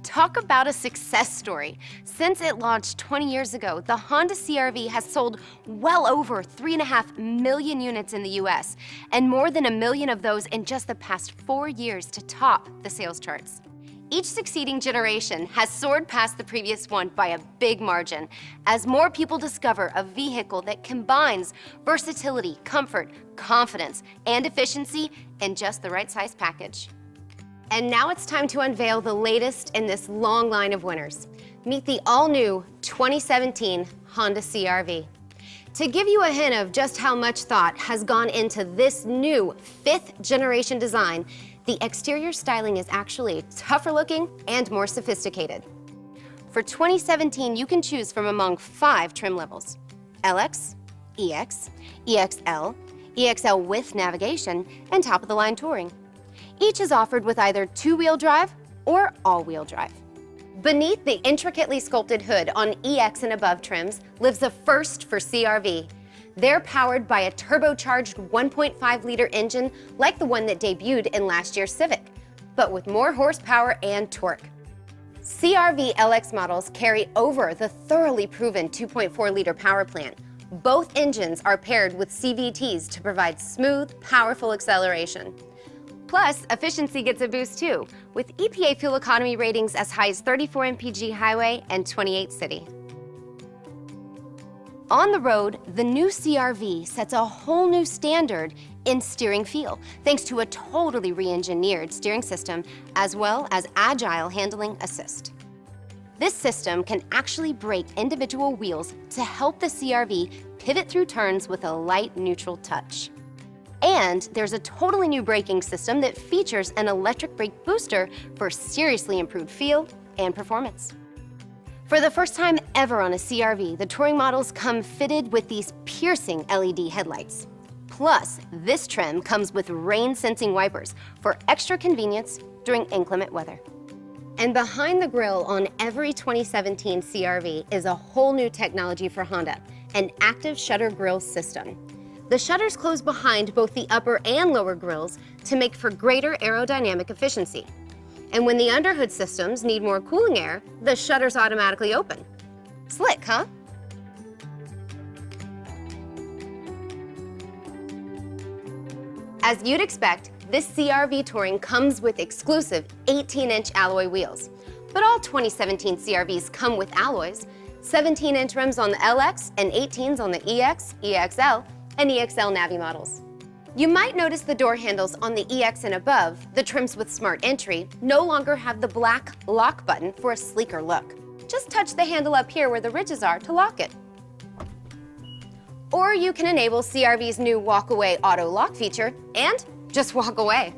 Talk about a success story. Since it launched 20 years ago, the Honda CR-V has sold well over 3.5 million units in the US, and more than 1 million of those in just the past 4 years to top the sales charts. Each succeeding generation has soared past the previous one by a big margin, as more people discover a vehicle that combines versatility, comfort, confidence, and efficiency in just the right size package. And now it's time to unveil the latest in this long line of winners. Meet the all-new 2017 Honda CR-V. To give you a hint of just how much thought has gone into this new 5th generation design, the exterior styling is actually tougher looking and more sophisticated. For 2017, you can choose from among 5 trim levels: LX, EX, EXL, EXL with navigation, and top-of-the-line touring. Each is offered with either 2-wheel drive or all-wheel drive. Beneath the intricately sculpted hood on EX and above trims lives a first for CR-V. They're powered by a turbocharged 1.5-liter engine like the one that debuted in last year's Civic, but with more horsepower and torque. CR-V LX models carry over the thoroughly proven 2.4-liter power plant. Both engines are paired with CVTs to provide smooth, powerful acceleration. Plus, efficiency gets a boost too, with EPA fuel economy ratings as high as 34 mpg highway and 28 city. On the road, the new CR-V sets a whole new standard in steering feel, thanks to a totally re-engineered steering system, as well as agile handling assist. This system can actually brake individual wheels to help the CR-V pivot through turns with a light neutral touch. And there's a totally new braking system that features an electric brake booster for seriously improved feel and performance. For the first time ever on a CR-V, the touring models come fitted with these piercing LED headlights. Plus, this trim comes with rain-sensing wipers for extra convenience during inclement weather. And behind the grille on every 2017 CR-V is a whole new technology for Honda, an active shutter grille system. The shutters close behind both the upper and lower grilles to make for greater aerodynamic efficiency. And when the underhood systems need more cooling air, the shutters automatically open. Slick, huh? As you'd expect, this CR-V Touring comes with exclusive 18-inch alloy wheels. But all 2017 CR-Vs come with alloys, 17-inch rims on the LX and 18s on the EX, EXL, and EXL Navi models. You might notice the door handles on the EX and above, the trims with smart entry, no longer have the black lock button for a sleeker look. Just touch the handle up here where the ridges are to lock it. Or you can enable CR-V's new walk-away auto lock feature and just walk away.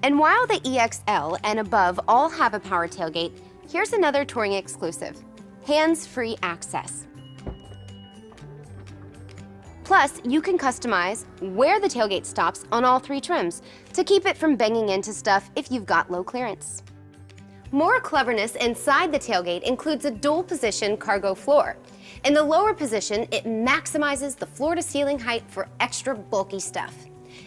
And while the EXL and above all have a power tailgate, here's another Touring exclusive: hands-free access. Plus, you can customize where the tailgate stops on all 3 trims to keep it from banging into stuff if you've got low clearance. More cleverness inside the tailgate includes a dual-position cargo floor. In the lower position, it maximizes the floor-to-ceiling height for extra bulky stuff.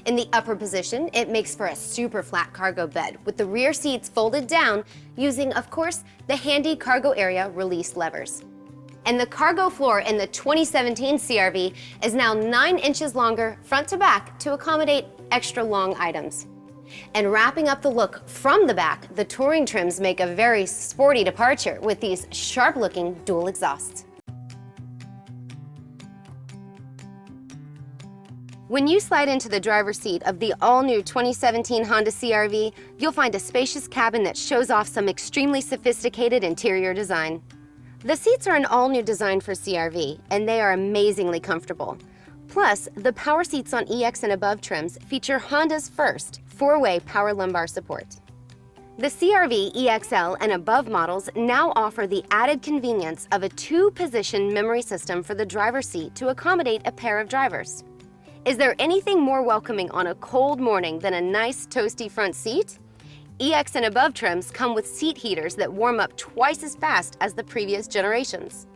In the upper position, it makes for a super flat cargo bed with the rear seats folded down using, of course, the handy cargo area release levers. And the cargo floor in the 2017 CR-V is now 9 inches longer front to back to accommodate extra long items. And wrapping up the look from the back, the Touring trims make a very sporty departure with these sharp-looking dual exhausts. When you slide into the driver's seat of the all-new 2017 Honda CR-V, you'll find a spacious cabin that shows off some extremely sophisticated interior design. The seats are an all-new design for CR-V, and they are amazingly comfortable. Plus, the power seats on EX and above trims feature Honda's first 4-way power lumbar support. The CR-V EXL and above models now offer the added convenience of a 2-position memory system for the driver's seat to accommodate a pair of drivers. Is there anything more welcoming on a cold morning than a nice toasty front seat? EX and above trims come with seat heaters that warm up twice as fast as the previous generations.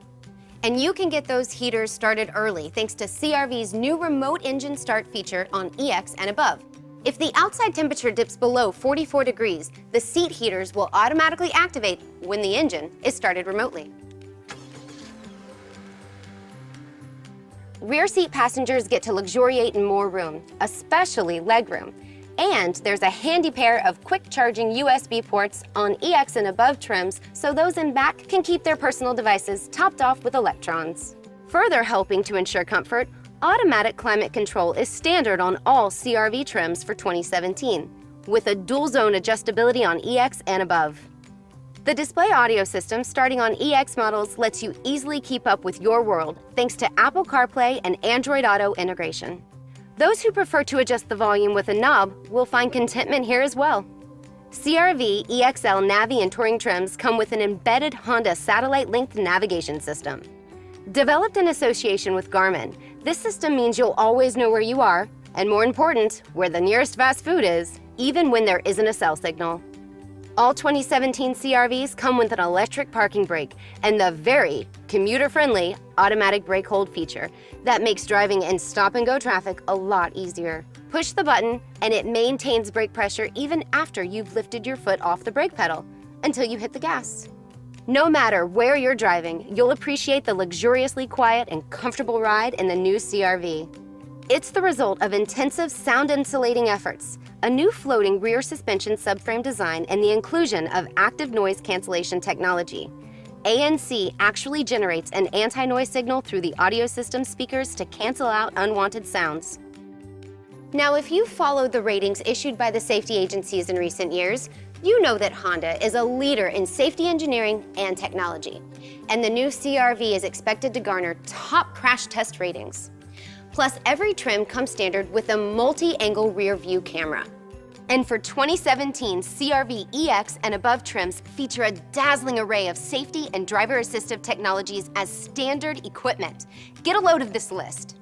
And you can get those heaters started early thanks to CR-V's new remote engine start feature on EX and above. If the outside temperature dips below 44 degrees, the seat heaters will automatically activate when the engine is started remotely. Rear seat passengers get to luxuriate in more room, especially legroom. And there's a handy pair of quick-charging USB ports on EX and above trims so those in back can keep their personal devices topped off with electrons. Further helping to ensure comfort, automatic climate control is standard on all CR-V trims for 2017, with a dual-zone adjustability on EX and above. The display audio system starting on EX models lets you easily keep up with your world thanks to Apple CarPlay and Android Auto integration. Those who prefer to adjust the volume with a knob will find contentment here as well. CR-V, EXL, Navi, and Touring trims come with an embedded Honda satellite-linked navigation system. Developed in association with Garmin, this system means you'll always know where you are, and more important, where the nearest fast food is, even when there isn't a cell signal. All 2017 CR-Vs come with an electric parking brake and the very commuter-friendly automatic brake hold feature that makes driving in stop-and-go traffic a lot easier. Push the button and it maintains brake pressure even after you've lifted your foot off the brake pedal until you hit the gas. No matter where you're driving, you'll appreciate the luxuriously quiet and comfortable ride in the new CR-V. It's the result of intensive sound-insulating efforts, a new floating rear suspension subframe design, and the inclusion of active noise cancellation technology. ANC actually generates an anti-noise signal through the audio system speakers to cancel out unwanted sounds. Now, if you've followed the ratings issued by the safety agencies in recent years, you know that Honda is a leader in safety engineering and technology, and the new CR-V is expected to garner top crash test ratings. Plus, every trim comes standard with a multi-angle rear view camera. And for 2017, CR-V EX and above trims feature a dazzling array of safety and driver-assistive technologies as standard equipment. Get a load of this list.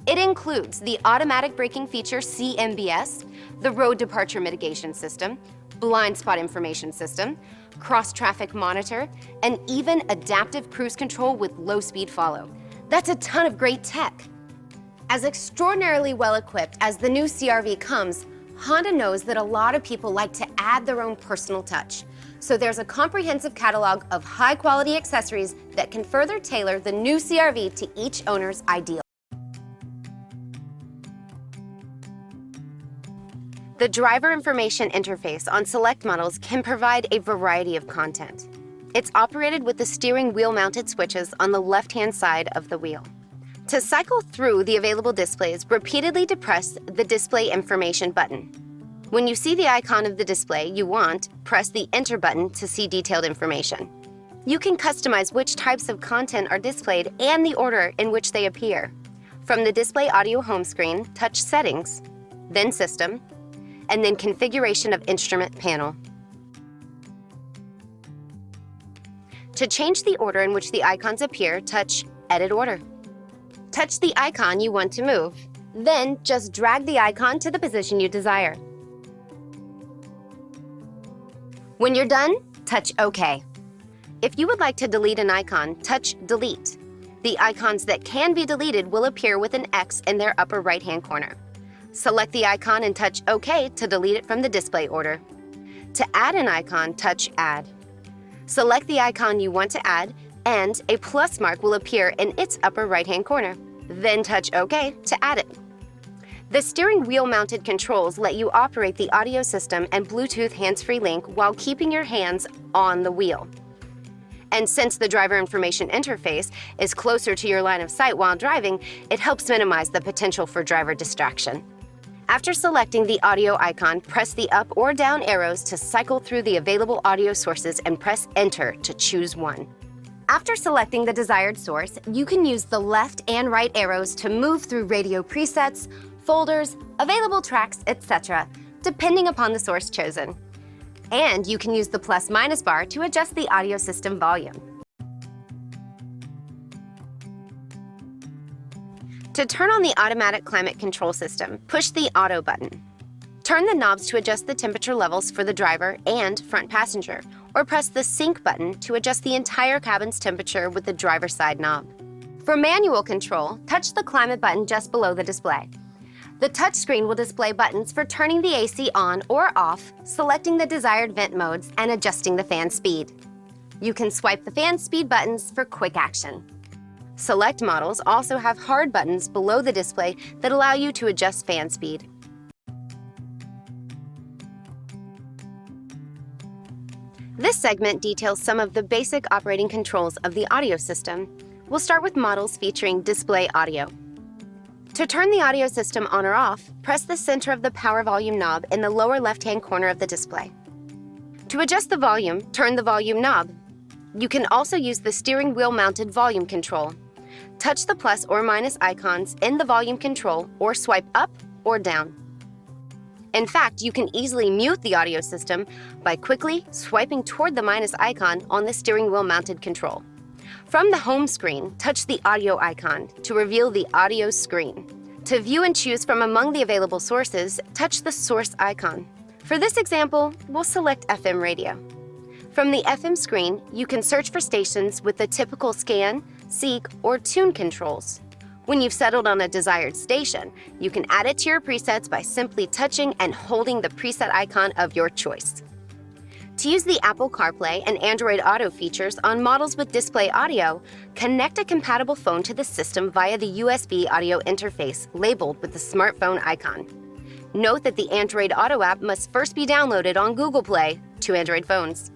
It includes the automatic braking feature CMBS, the road departure mitigation system, blind spot information system, cross-traffic monitor, and even adaptive cruise control with low-speed follow. That's a ton of great tech. As extraordinarily well-equipped as the new CR-V comes, Honda knows that a lot of people like to add their own personal touch. So there's a comprehensive catalog of high-quality accessories that can further tailor the new CR-V to each owner's ideal. The driver information interface on select models can provide a variety of content. It's operated with the steering wheel-mounted switches on the left-hand side of the wheel. To cycle through the available displays, repeatedly depress the Display Information button. When you see the icon of the display you want, press the Enter button to see detailed information. You can customize which types of content are displayed and the order in which they appear. From the Display Audio home screen, touch Settings, then System, and then Configuration of Instrument panel. To change the order in which the icons appear, touch Edit Order. Touch the icon you want to move, then just drag the icon to the position you desire. When you're done, touch OK. If you would like to delete an icon, touch Delete. The icons that can be deleted will appear with an X in their upper right-hand corner. Select the icon and touch OK to delete it from the display order. To add an icon, touch Add. Select the icon you want to add, and a plus mark will appear in its upper right-hand corner. Then touch OK to add it. The steering wheel-mounted controls let you operate the audio system and Bluetooth hands-free link while keeping your hands on the wheel. And since the driver information interface is closer to your line of sight while driving, it helps minimize the potential for driver distraction. After selecting the audio icon, press the up or down arrows to cycle through the available audio sources and press Enter to choose one. After selecting the desired source, you can use the left and right arrows to move through radio presets, folders, available tracks, etc., depending upon the source chosen. And you can use the plus-minus bar to adjust the audio system volume. To turn on the automatic climate control system, push the Auto button. Turn the knobs to adjust the temperature levels for the driver and front passenger, or press the Sync button to adjust the entire cabin's temperature with the driver's side knob. For manual control, touch the Climate button just below the display. The touchscreen will display buttons for turning the AC on or off, selecting the desired vent modes, and adjusting the fan speed. You can swipe the fan speed buttons for quick action. Select models also have hard buttons below the display that allow you to adjust fan speed. This segment details some of the basic operating controls of the audio system. We'll start with models featuring display audio. To turn the audio system on or off, press the center of the power volume knob in the lower left-hand corner of the display. To adjust the volume, turn the volume knob. You can also use the steering wheel-mounted volume control. Touch the plus or minus icons in the volume control or swipe up or down. In fact, you can easily mute the audio system by quickly swiping toward the minus icon on the steering wheel-mounted control. From the home screen, touch the audio icon to reveal the audio screen. To view and choose from among the available sources, touch the source icon. For this example, we'll select FM radio. From the FM screen, you can search for stations with the typical scan, seek, or tune controls. When you've settled on a desired station, you can add it to your presets by simply touching and holding the preset icon of your choice. To use the Apple CarPlay and Android Auto features on models with display audio, connect a compatible phone to the system via the USB audio interface labeled with the smartphone icon. Note that the Android Auto app must first be downloaded on Google Play to Android phones.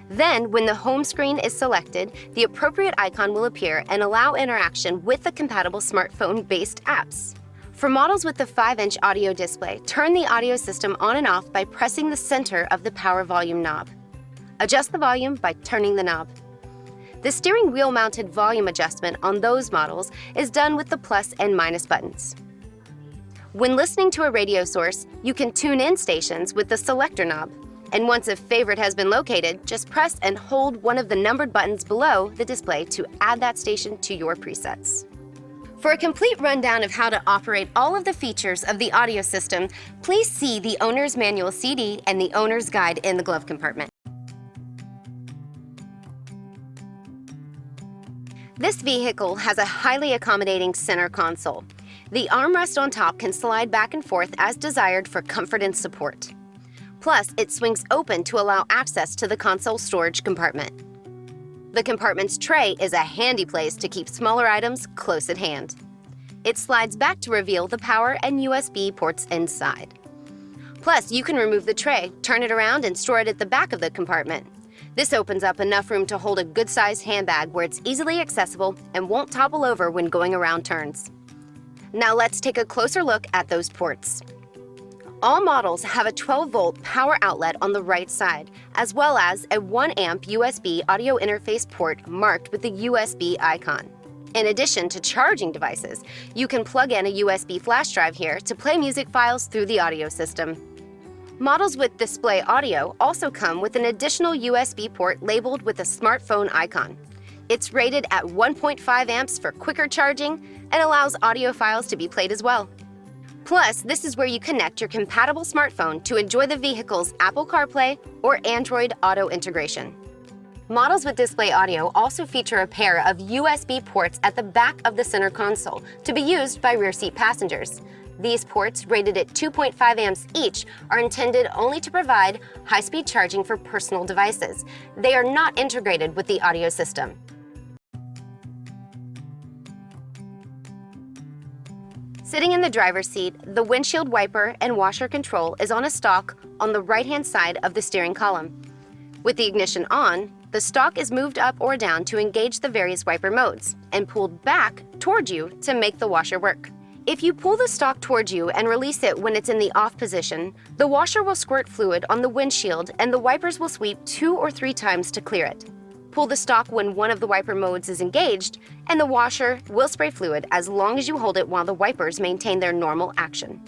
Then, when the home screen is selected, the appropriate icon will appear and allow interaction with the compatible smartphone-based apps. For models with the 5-inch audio display, turn the audio system on and off by pressing the center of the power volume knob. Adjust the volume by turning the knob. The steering wheel-mounted volume adjustment on those models is done with the plus and minus buttons. When listening to a radio source, you can tune in stations with the selector knob. And once a favorite has been located, just press and hold one of the numbered buttons below the display to add that station to your presets. For a complete rundown of how to operate all of the features of the audio system, please see the Owner's Manual CD and the Owner's Guide in the glove compartment. This vehicle has a highly accommodating center console. The armrest on top can slide back and forth as desired for comfort and support. Plus, it swings open to allow access to the console storage compartment. The compartment's tray is a handy place to keep smaller items close at hand. It slides back to reveal the power and USB ports inside. Plus, you can remove the tray, turn it around, and store it at the back of the compartment. This opens up enough room to hold a good-sized handbag where it's easily accessible and won't topple over when going around turns. Now let's take a closer look at those ports. All models have a 12-volt power outlet on the right side, as well as a 1-amp USB audio interface port marked with the USB icon. In addition to charging devices, you can plug in a USB flash drive here to play music files through the audio system. Models with display audio also come with an additional USB port labeled with a smartphone icon. It's rated at 1.5 amps for quicker charging and allows audio files to be played as well. Plus, this is where you connect your compatible smartphone to enjoy the vehicle's Apple CarPlay or Android Auto integration. Models with display audio also feature a pair of USB ports at the back of the center console to be used by rear seat passengers. These ports, rated at 2.5 amps each, are intended only to provide high-speed charging for personal devices. They are not integrated with the audio system. Sitting in the driver's seat, the windshield wiper and washer control is on a stalk on the right-hand side of the steering column. With the ignition on, the stalk is moved up or down to engage the various wiper modes and pulled back toward you to make the washer work. If you pull the stalk towards you and release it when it's in the off position, the washer will squirt fluid on the windshield and the wipers will sweep 2 or 3 times to clear it. Pull the stalk when one of the wiper modes is engaged, and the washer will spray fluid as long as you hold it while the wipers maintain their normal action.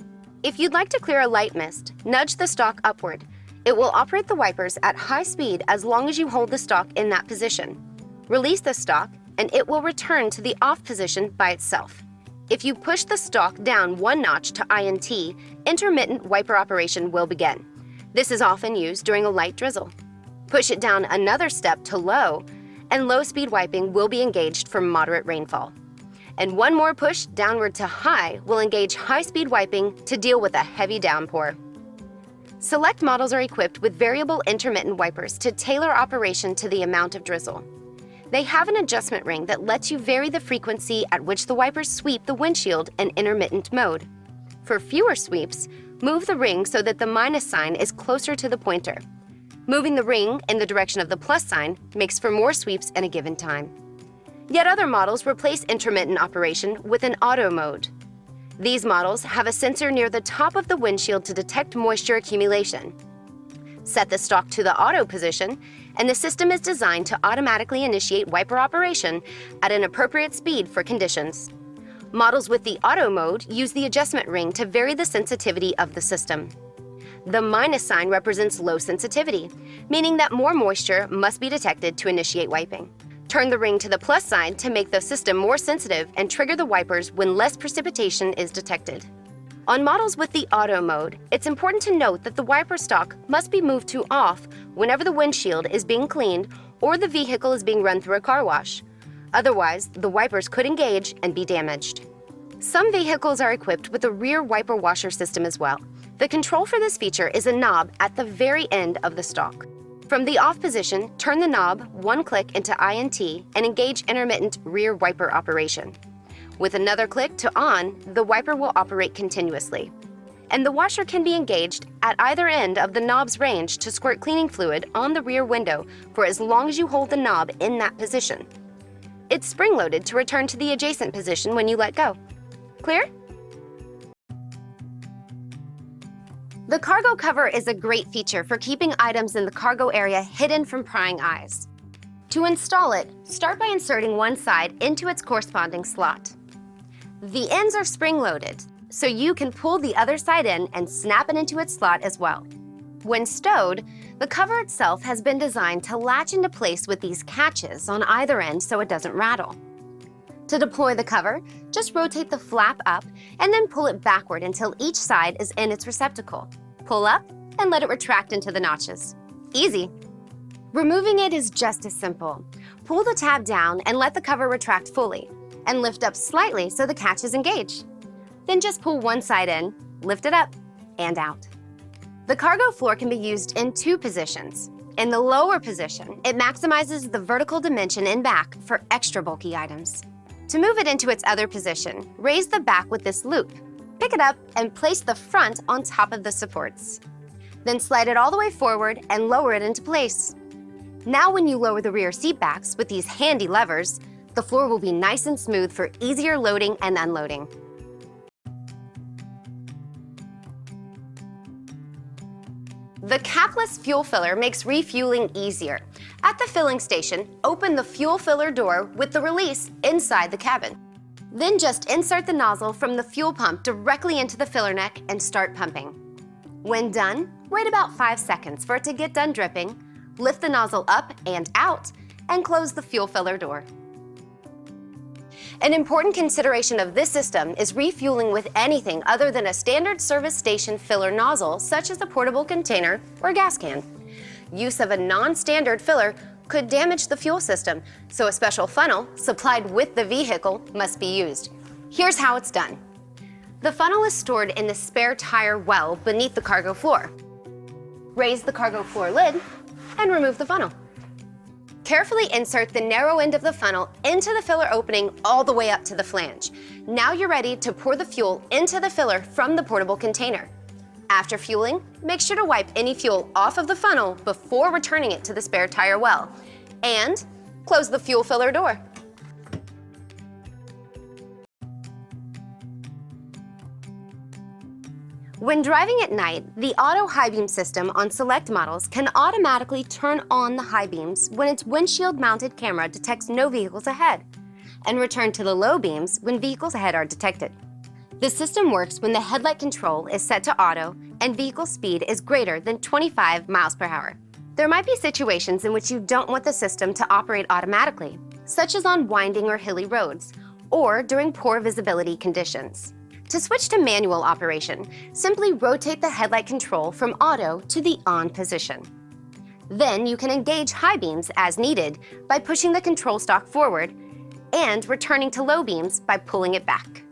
If you'd like to clear a light mist, nudge the stalk upward. It will operate the wipers at high speed as long as you hold the stalk in that position. Release the stalk, and it will return to the off position by itself. If you push the stalk down 1 notch to INT, intermittent wiper operation will begin. This is often used during a light drizzle. Push it down another step to low, and low-speed wiping will be engaged for moderate rainfall. and one more push downward to high will engage high-speed wiping to deal with a heavy downpour. Select models are equipped with variable intermittent wipers to tailor operation to the amount of drizzle. They have an adjustment ring that lets you vary the frequency at which the wipers sweep the windshield in intermittent mode. For fewer sweeps, move the ring so that the minus sign is closer to the pointer. Moving the ring in the direction of the plus sign makes for more sweeps in a given time. Yet other models replace intermittent operation with an auto mode. These models have a sensor near the top of the windshield to detect moisture accumulation. Set the stalk to the auto position, and the system is designed to automatically initiate wiper operation at an appropriate speed for conditions. Models with the auto mode use the adjustment ring to vary the sensitivity of the system. The minus sign represents low sensitivity, meaning that more moisture must be detected to initiate wiping. Turn the ring to the plus sign to make the system more sensitive and trigger the wipers when less precipitation is detected. On models with the auto mode, it's important to note that the wiper stalk must be moved to off whenever the windshield is being cleaned or the vehicle is being run through a car wash. Otherwise, the wipers could engage and be damaged. Some vehicles are equipped with a rear wiper washer system as well. The control for this feature is a knob at the very end of the stalk. From the off position, turn the knob one click into INT and engage intermittent rear wiper operation. With another click to on, the wiper will operate continuously. And the washer can be engaged at either end of the knob's range to squirt cleaning fluid on the rear window for as long as you hold the knob in that position. It's spring-loaded to return to the adjacent position when you let go. Clear? The cargo cover is a great feature for keeping items in the cargo area hidden from prying eyes. To install it, start by inserting one side into its corresponding slot. The ends are spring-loaded, so you can pull the other side in and snap it into its slot as well. When stowed, the cover itself has been designed to latch into place with these catches on either end so it doesn't rattle. To deploy the cover, just rotate the flap up and then pull it backward until each side is in its receptacle. Pull up and let it retract into the notches. Easy. Removing it is just as simple. Pull the tab down and let the cover retract fully, and lift up slightly so the catches engage. Then just pull one side in, lift it up, and out. The cargo floor can be used in two positions. In the lower position, it maximizes the vertical dimension in back for extra bulky items. To move it into its other position, raise the back with this loop. Pick it up and place the front on top of the supports. Then slide it all the way forward and lower it into place. Now when you lower the rear seat backs with these handy levers, the floor will be nice and smooth for easier loading and unloading. The capless fuel filler makes refueling easier. At the filling station, open the fuel filler door with the release inside the cabin. Then just insert the nozzle from the fuel pump directly into the filler neck and start pumping. When done, wait about 5 seconds for it to get done dripping, lift the nozzle up and out, and close the fuel filler door. An important consideration of this system is refueling with anything other than a standard service station filler nozzle, such as a portable container or gas can. Use of a non-standard filler could damage the fuel system, so a special funnel supplied with the vehicle must be used. Here's how it's done. The funnel is stored in the spare tire well beneath the cargo floor. Raise the cargo floor lid and remove the funnel. Carefully insert the narrow end of the funnel into the filler opening all the way up to the flange. Now you're ready to pour the fuel into the filler from the portable container. After fueling, make sure to wipe any fuel off of the funnel before returning it to the spare tire well. And close the fuel filler door. When driving at night, the auto high beam system on select models can automatically turn on the high beams when its windshield mounted camera detects no vehicles ahead, and return to the low beams when vehicles ahead are detected. The system works when the headlight control is set to auto and vehicle speed is greater than 25 miles per hour. There might be situations in which you don't want the system to operate automatically, such as on winding or hilly roads, or during poor visibility conditions. To switch to manual operation, simply rotate the headlight control from auto to the on position. Then you can engage high beams as needed by pushing the control stalk forward and returning to low beams by pulling it back.